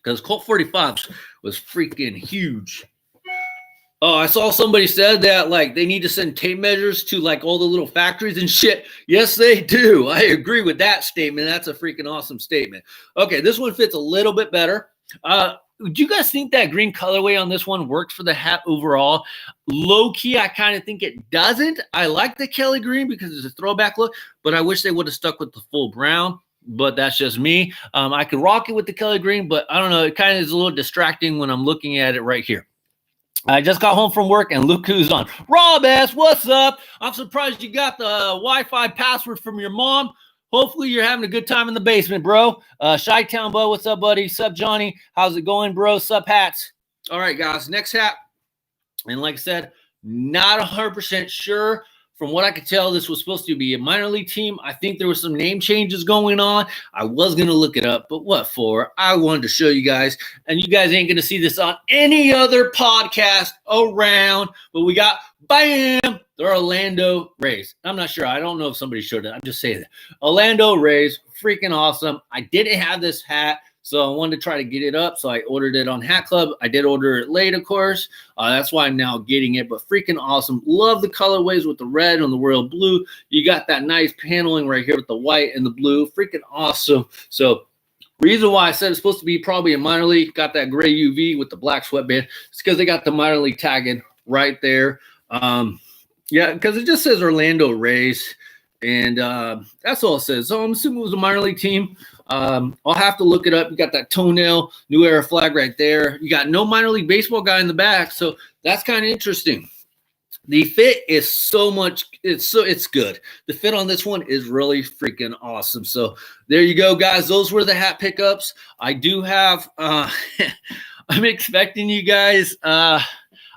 because Colt 45s was freaking huge. Oh, I saw somebody said that, like, they need to send tape measures to, like, all the little factories and shit. Yes, they do. I agree with that statement. That's a freaking awesome statement. Okay, this one fits a little bit better. Do you guys think that green colorway on this one works for the hat overall? Low-key, I kind of think it doesn't. I like the Kelly green because it's a throwback look, but I wish they would have stuck with the full brown. But that's just me. I could rock it with the Kelly green, but I don't know. It kind of is a little distracting when I'm looking at it right here. I just got home from work, and look who's on. Rob S., what's up? I'm surprised you got the Wi-Fi password from your mom. Hopefully you're having a good time in the basement, bro. Chi-Town Bo, what's up, buddy? Sup, Johnny? How's it going, bro? Sup, hats? All right, guys, next hat. And like I said, not 100% sure. From what I could tell, this was supposed to be a minor league team. I think there were some name changes going on. I was going to look it up, but what for? I wanted to show you guys, and you guys ain't going to see this on any other podcast around, but we got, bam, the Orlando Rays. I'm not sure. I don't know if somebody showed it. I'm just saying that. Orlando Rays, freaking awesome. I didn't have this hat, so I wanted to try to get it up, so I ordered it on Hat Club. I did order it late, of course. That's why I'm now getting it, but freaking awesome. Love the colorways with the red and the royal blue. You got that nice paneling right here with the white and the blue. Freaking awesome. So reason why I said it's supposed to be probably a minor league, got that gray UV with the black sweatband, it's because they got the minor league tagging right there. Yeah, because it just says Orlando Rays, and that's all it says. So I'm assuming it was a minor league team. I'll have to look it up. You got that toenail, New Era flag right there. You got no minor league baseball guy in the back, so that's kind of interesting. The fit is so much, it's good. The fit on this one is really freaking awesome. So there you go, guys. Those were the hat pickups. I do have, I'm expecting you guys,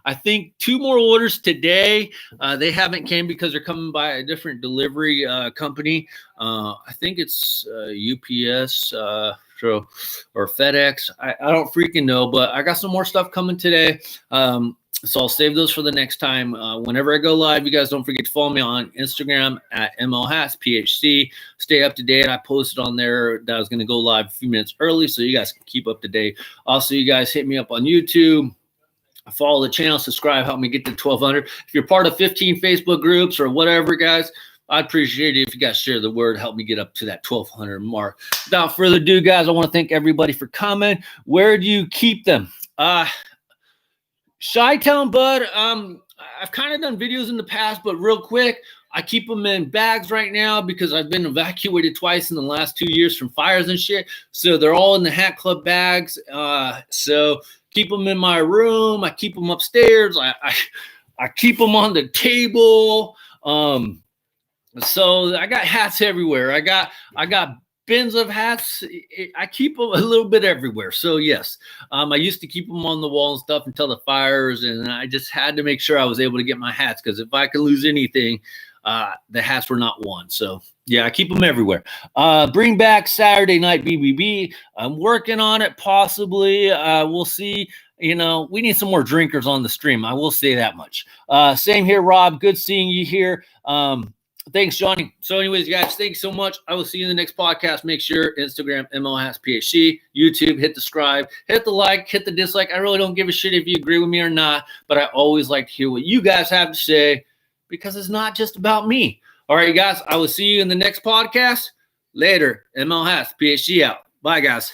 I think 2 more orders today. They haven't came because they're coming by a different delivery company. I think it's UPS or FedEx. I don't freaking know, but I got some more stuff coming today. So I'll save those for the next time. Whenever I go live, you guys don't forget to follow me on Instagram at MLHatsPHC. Stay up to date. I posted on there that I was going to go live a few minutes early, so you guys can keep up to date. Also, you guys hit me up on YouTube. Follow the channel, subscribe, help me get to 1,200. If you're part of 15 Facebook groups or whatever, guys, I'd appreciate it if you guys share the word, help me get up to that 1,200 mark. Without further ado, guys, I want to thank everybody for coming. Where do you keep them? Chi-Town Bud, I've kind of done videos in the past, but real quick, I keep them in bags right now because I've been evacuated twice in the last 2 years from fires and shit. So they're all in the Hat Club bags. So keep them in my room. I keep them upstairs. I keep them on the table. So I got hats everywhere. I got bins of hats. I keep them a little bit everywhere. So yes, I used to keep them on the wall and stuff until the fires, and I just had to make sure I was able to get my hats, because if I could lose anything, the hats were not one. So yeah, I keep them everywhere. Bring back Saturday night BBB. I'm working on it. Possibly. We'll see. You know, we need some more drinkers on the stream. I will say that much. Same here, Rob. Good seeing you here. Thanks, Johnny. So anyways, guys, thanks so much. I will see you in the next podcast. Make sure Instagram, MLHatsPHC, YouTube, hit the subscribe, hit the like, hit the dislike. I really don't give a shit if you agree with me or not, but I always like to hear what you guys have to say, because it's not just about me. All right, guys, I will see you in the next podcast. Later. MLHatsPHC out. Bye, guys.